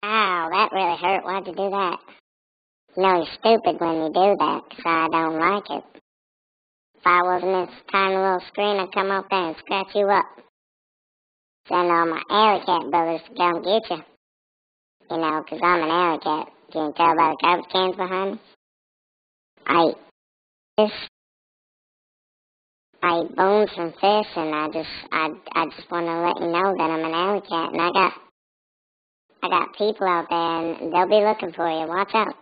Ow, that really hurt. Why'd you do that? You know you're stupid when you do that, 'cause I don't like it. If I wasn't this tiny little screen, I'd come up there and scratch you up. Send all my alley cat brothers to come get you. You know, 'cause I'm an alley cat. Can't tell by the garbage cans behind me? I eat bones from fish, and I just want to let you know that I'm an alley cat, and I got people out there, and they'll be looking for you. Watch out.